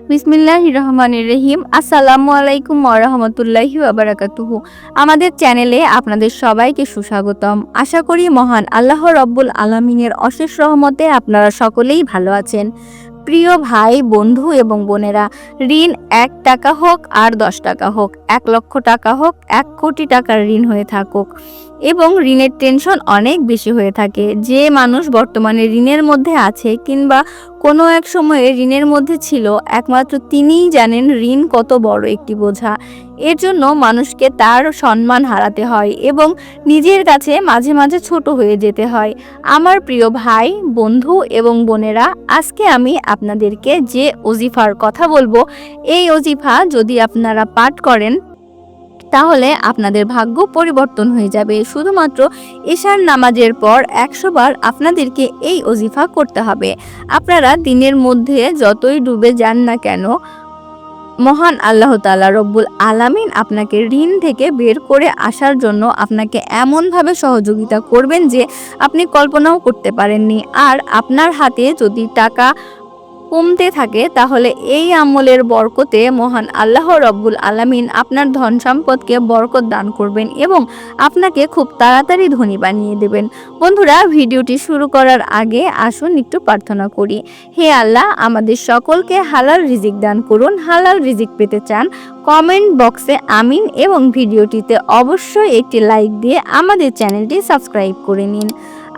বিসমিল্লাহির রহমানির রহিম। আসসালামু আলাইকুম ওয়া রাহমাতুল্লাহি ওয়া বারাকাতুহু। আমাদের চ্যানেলে আপনাদের সবাইকে সুস্বাগতম। আশা করি মহান আল্লাহ রব্বুল আলামিনের অশেষ রহমতে আপনারা সকলেই ভালো আছেন। প্রিয় ভাই, বন্ধু এবং বোনেরা, ঋণ 1 টাকা হোক আর 10 টাকা হোক, 1 লক্ষ টাকা হোক, 1 কোটি টাকার ঋণ হয়ে থাকুক, এবং ঋণের টেনশন অনেক বেশি হয়ে থাকে। যে মানুষ বর্তমানে ঋণের মধ্যে আছে কিংবা কোনো এক সময়ে ঋণের মধ্যে ছিল, একমাত্র তিনিই জানেন ঋণ কত বড় একটি বোঝা। এর জন্য মানুষকে তার সম্মান হারাতে হয় এবং নিজের কাছে মাঝে মাঝে ছোট হয়ে যেতে হয়। আমার প্রিয় ভাই, বন্ধু এবং বোনেরা, আজকে আমি আপনাদেরকে যে ওজিফার কথা বলবো, এই ওজিফা যদি আপনারা পাঠ করেন তাহলে আপনাদের ভাগ্য পরিবর্তন হয়ে যাবে। শুধুমাত্র এশার নামাজের পর 100 বার আপনাদেরকে এই ওজিফা করতে হবে। আপনারা দিনের মধ্যে যতই ডুবে যান না কেন, মহান আল্লাহ তাআলা রব্বুল আলামিন আপনাকে ঋণ থেকে বের করে আসার জন্য আপনাকে এমনভাবে সহযোগিতা করবেন যে আপনি কল্পনাও করতে পারেননি। আর আপনার হাতে যদি টাকা কমতে থাকে তাহলে এই আমলের বরকতে মহান আল্লাহ রব্বুল আলামিন আপনার ধন সম্পদকে বরকত দান করবেন এবং আপনাকে খুব তাড়াতাড়ি ধনী বানিয়ে দেবেন। বন্ধুরা, ভিডিওটি শুরু করার আগে আসুন একটু প্রার্থনা করি। হে আল্লাহ, আমাদের সকলকে হালাল রিজিক দান করুন। হালাল রিজিক পেতে চান, কমেন্ট বক্সে আমিন এবং ভিডিওটিতে অবশ্যই একটি লাইক দিয়ে আমাদের চ্যানেলটি সাবস্ক্রাইব করে নিন।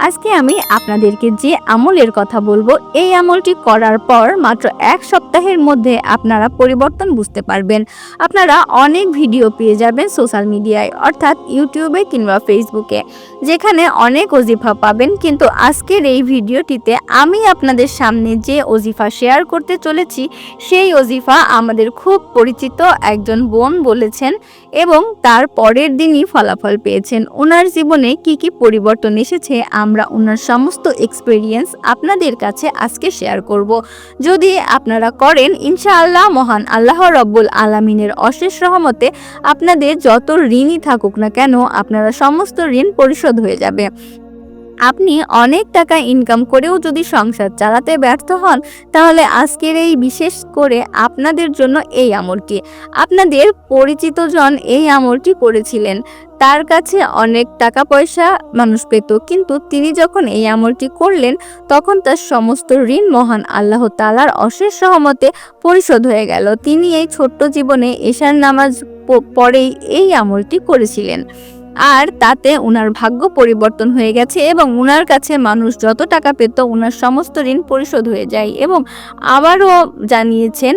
আজকে আমি আপনাদেরকে যে আমলের কথা বলবো, এই আমলটি করার পর মাত্র 1 সপ্তাহের মধ্যে আপনারা পরিবর্তন বুঝতে পারবেন। আপনারা অনেক ভিডিও পেয়ে যাবেন সোশ্যাল মিডিয়ায়, অর্থাৎ ইউটিউবে কিংবা ফেসবুকে, যেখানে অনেক ওজিফা পাবেন। কিন্তু আজকের এই ভিডিওটিতে আমি আপনাদের সামনে যে ওজিফা শেয়ার করতে চলেছি, সেই ওজিফা আমাদের খুব পরিচিত একজন বোন বলেছেন এবং তার পরের দিনই ফলাফল পেয়েছেন। ওনার জীবনে কি কি পরিবর্তন এসেছে, আমরা ওনার সমস্ত এক্সপেরিয়েন্স আপনাদের কাছে আজকে শেয়ার করব। যদি আপনারা করেন, ইনশাআল্লাহ মহান আল্লাহ রব্বুল আলামিনের অশেষ রহমতে আপনাদের যত ঋণই থাকুক না কেন, আপনারা সমস্ত ঋণ পরিশোধ হয়ে যাবে। আপনি অনেক টাকা ইনকাম করেও যদি সংসার চালাতে ব্যর্থ হন, তাহলে আজকের এই বিশেষ করে আপনাদের জন্য এই আমলটি। আপনাদের পরিচিত জন এই আমলটি করেছিলেন, তার কাছে অনেক টাকা পয়সা মানুষ পেত, কিন্তু তিনি যখন এই আমলটি করলেন তখন তার সমস্ত ঋণ মহান আল্লাহ তাআলার অশেষ রহমতে পরিশোধ হয়ে গেল। তিনি এই ছোট্ট জীবনে এশার নামাজ পড়েই এই আমলটি করেছিলেন, আর তাতে উনার ভাগ্য পরিবর্তন হয়ে গেছে এবং উনার কাছে মানুষ যত টাকা পেত উনার সমস্ত ঋণ পরিশোধ হয়ে যায়। এবং আবারও জানিয়েছেন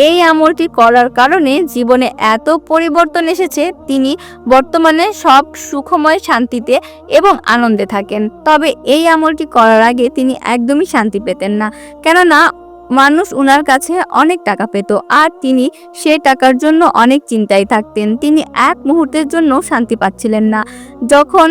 এই আমলটি করার কারণে জীবনে এত পরিবর্তন এসেছে, তিনি বর্তমানে সব সুখময় শান্তিতে এবং আনন্দে থাকেন। তবে এই আমলটি করার আগে তিনি একদমই শান্তি পেতেন না, কেননা মানুষ উনার কাছে অনেক টাকা পেত আর তিনি সে টাকার জন্য অনেক চিন্তায় থাকতেন। তিনি এক মুহূর্তের জন্য শান্তি পাচ্ছিলেন না। যখন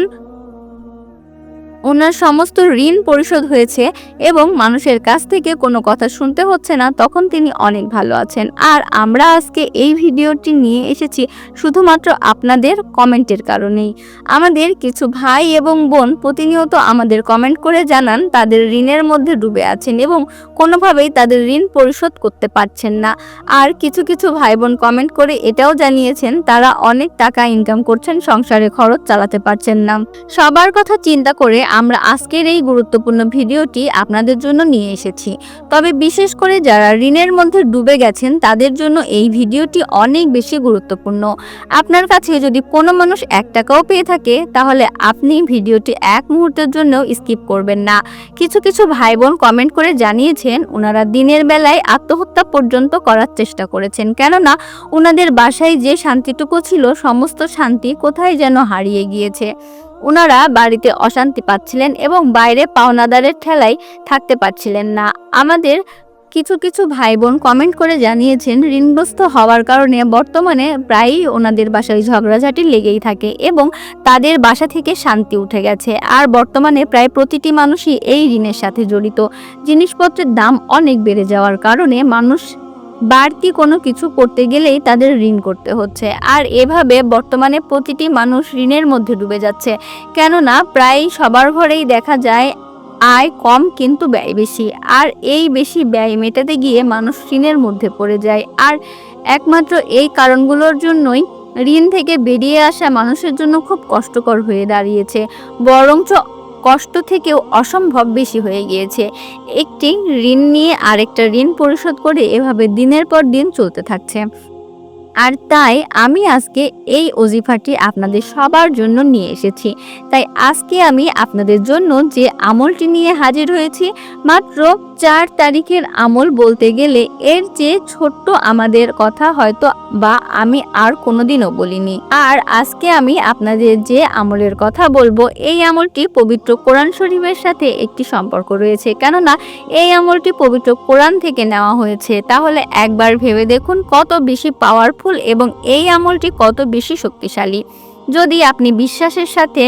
ওনার সমস্ত ঋণ পরিশোধ হয়েছে এবং মানুষের কাছ থেকে কোনো কথা শুনতে হচ্ছে না, তখন তিনি অনেক ভালো আছেন। আর আমরা আজকে এই ভিডিওটি নিয়ে এসেছি শুধুমাত্র আপনাদের কমেন্টের কারণেই। আমাদের কিছু ভাই এবং বোন প্রতিনিয়ত আমাদের কমেন্ট করে জানান তাদের ঋণের মধ্যে ডুবে আছেন এবং কোনোভাবেই তাদের ঋণ পরিশোধ করতে পারছেন না। আর কিছু কিছু ভাই বোন কমেন্ট করে এটাও জানিয়েছেন তারা অনেক টাকা ইনকাম করছেন, সংসারে খরচ চালাতে পারছেন না। সবার কথা চিন্তা করে আমরা আজকের এই গুরুত্বপূর্ণ ভিডিওটি আপনাদের জন্য নিয়ে এসেছি। তবে বিশেষ করে যারা ঋণের মধ্যে ডুবে গেছেন তাদের জন্য এই ভিডিওটি অনেক বেশি গুরুত্বপূর্ণ। আপনার কাছে যদি কোনো মানুষ 1 টাকাও পেয়ে থাকে, তাহলে আপনি ভিডিওটি এক মুহূর্তের জন্য স্কিপ করবেন না। কিছু কিছু ভাই বোন কমেন্ট করে জানিয়েছেন ওনারা দিনের বেলায় আত্মহত্যা পর্যন্ত করার চেষ্টা করেছেন, কেননা ওনাদের বাসায় যে শান্তিটুকু ছিল সমস্ত শান্তি কোথায় যেন হারিয়ে গিয়েছে। ওনারা বাড়িতে অশান্তি পাচ্ছিলেন এবং বাইরে পাওনাদারের ঠেলায় থাকতে পারছিলেন না। আমাদের কিছু কিছু ভাই বোন কমেন্ট করে জানিয়েছেন ঋণগ্রস্ত হওয়ার কারণে বর্তমানে প্রায়ই ওনাদের বাসায় ঝগড়াঝাটি লেগেই থাকে এবং তাদের বাসা থেকে শান্তি উঠে গেছে। আর বর্তমানে প্রায় প্রতিটি মানুষই এই ঋণের সাথে জড়িত। জিনিসপত্রের দাম অনেক বেড়ে যাওয়ার কারণে মানুষ বাড়তি কোনো কিছু করতে গেলেই তাদের ঋণ করতে হচ্ছে। আর এভাবে বর্তমানে প্রতিটি মানুষ ঋণের মধ্যে ডুবে যাচ্ছে, কেননা প্রায় সবার ঘরেই দেখা যায় আয় কম কিন্তু ব্যয় বেশি, আর এই বেশি ব্যয় মেটাতে গিয়ে মানুষ ঋণের মধ্যে পড়ে যায়। আর একমাত্র এই কারণগুলোর জন্যই ঋণ থেকে বেরিয়ে আসা মানুষের জন্য খুব কষ্টকর হয়ে দাঁড়িয়েছে, বরঞ্চ কষ্ট থেকেও অসম্ভব বেশি হয়ে গিয়েছে। একটি ঋণ নিয়ে আরেকটা ঋণ পরিশোধ করে এভাবে দিনের পর দিন চলতে থাকছে। আর তাই আমি আজকে এই ওজিফাটি আপনাদের সবার জন্য নিয়ে এসেছি। তাই আজকে আমি আপনাদের জন্য যে আমলটি নিয়ে হাজির হয়েছি, মাত্র 4 তারিখের আমল বলতে গেলে এর চেয়ে ছোট্ট আমাদের কথা হয়তো বা আমি আর কোনোদিনও বলিনি। আর আজকে আমি আপনাদের যে আমলের কথা বলবো, এই আমলটি পবিত্র কোরআন শরীফের সাথে একটি সম্পর্ক রয়েছে, কেননা এই আমলটি পবিত্র কোরআন থেকে নেওয়া হয়েছে। তাহলে একবার ভেবে দেখুন কত বেশি পাওয়ারফুল এবং এই আমলটি কত বেশি শক্তিশালী। যদি আপনি বিশ্বাসের সাথে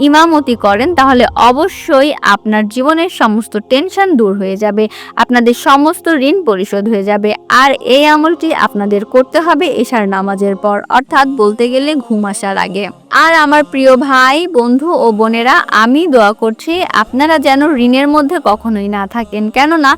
ইমামতি করেন তাহলে অবশ্যই আপনার জীবনের সমস্ত টেনশন দূর হয়ে যাবে, আপনাদের সমস্ত ঋণ পরিশোধ হয়ে যাবে। আর এই আমলটি আপনাদের করতে হবে এশার নামাজের পর, অর্থাৎ বলতে গেলে ঘুম আসার আগে। আর আমার প্রিয় ভাই, বন্ধু ও বোনেরা, আমি দোয়া করছি আপনারা যেন ঋণের মধ্যে কখনোই না থাকেন, কেননা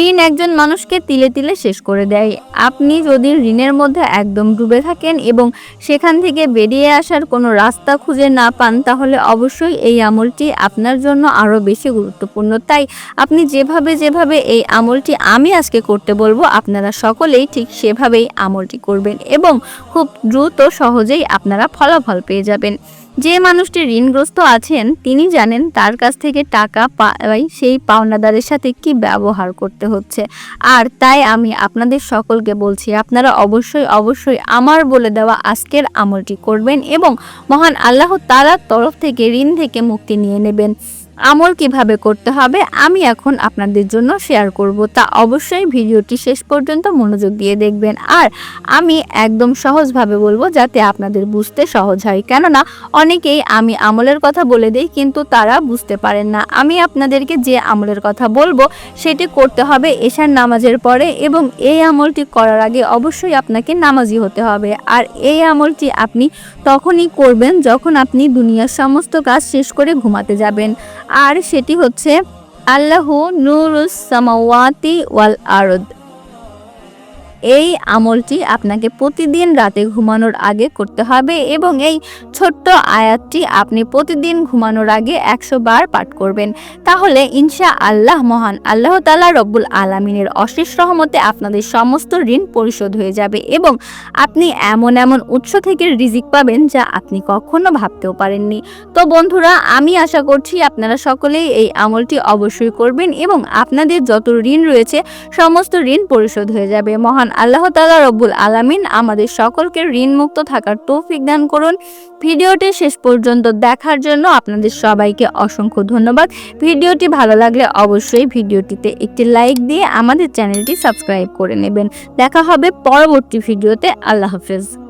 ঋণ একজন মানুষকে তিলে তিলে শেষ করে দেয়। আপনি যদি ঋণের মধ্যে একদম ডুবে থাকেন এবং সেখান থেকে বেরিয়ে আসার কোনো রাস্তা খুঁজে না পান, তাহলে অবশ্যই এই আমলটি আপনার জন্য আরও বেশি গুরুত্বপূর্ণ। তাই আপনি যেভাবে এই আমলটি আমি আজকে করতে বলবো, আপনারা সকলেই ঠিক সেভাবেই আমলটি করবেন এবং খুব দ্রুত সহজেই আপনারা ফলাফল পেয়ে যাবেন। যে মানুষটি ঋণগ্রস্ত আছেন তিনি জানেন তার কাছ থেকে টাকা পাওয়াই সেই পাওনাদারের সাথে কি ব্যবহার করতে হচ্ছে। আর তাই আমি আপনাদের সকলকে বলছি, আপনারা অবশ্যই আমার বলে দেওয়া আজকের আমলটি করবেন এবং মহান আল্লাহ তাআলার তরফ থেকে ঋণ থেকে মুক্তি নিয়ে নেবেন। আমল কিভাবে করতে হবে আমি এখন আপনাদের জন্য শেয়ার করব, তা অবশ্যই ভিডিওটি শেষ পর্যন্ত মনোযোগ দিয়ে দেখবেন। আর আমি একদম সহজভাবে বলবো যাতে আপনাদের বুঝতে সহজ হয়, কেননা অনেকেই আমি আমলের কথা বলে দিই কিন্তু তারা বুঝতে পারেন না। আমি আপনাদেরকে যে আমলের কথা বলবো সেটি করতে হবে এশার নামাজের পরে, এবং এই আমলটি করার আগে অবশ্যই আপনাকে নামাজি হতে হবে। আর এই আমলটি আপনি তখনই করবেন যখন আপনি দুনিয়ার সমস্ত কাজ শেষ করে ঘুমাতে যাবেন। আর সেটি হচ্ছে আল্লাহু নূরুস সামাওয়াতি ওয়াল আরদ। এই আমলটি আপনাকে প্রতিদিন রাতে ঘুমানোর আগে করতে হবে এবং এই ছোট্ট আয়াতটি আপনি প্রতিদিন ঘুমানোর আগে 100 বার পাঠ করবেন। তাহলে ইনশাআল্লাহ মহান আল্লাহ তাআলা রব্বুল আলামিনের অশেষ রহমতে আপনাদের সমস্ত ঋণ পরিশোধ হয়ে যাবে এবং আপনি এমন উৎস থেকে রিজিক পাবেন যা আপনি কখনো ভাবতেও পারেননি। তো বন্ধুরা, আমি আশা করছি আপনারা সকলেই এই আমলটি অবশ্যই করবেন এবং আপনাদের যত ঋণ রয়েছে সমস্ত ঋণ পরিশোধ হয়ে যাবে। মহান আল্লাহ তাআলা রব্বুল আলামিন আমাদের সকলকে ঋণ মুক্ত থাকার তৌফিক দান করুন। ভিডিওটি শেষ পর্যন্ত দেখার জন্য আপনাদের সবাইকে অসংখ্য ধন্যবাদ। ভিডিওটি ভালো লাগলে অবশ্যই ভিডিওটিতে একটি লাইক দিয়ে আমাদের চ্যানেলটি সাবস্ক্রাইব করে নেবেন। দেখা হবে পরবর্তী ভিডিওতে। আল্লাহ হাফেজ।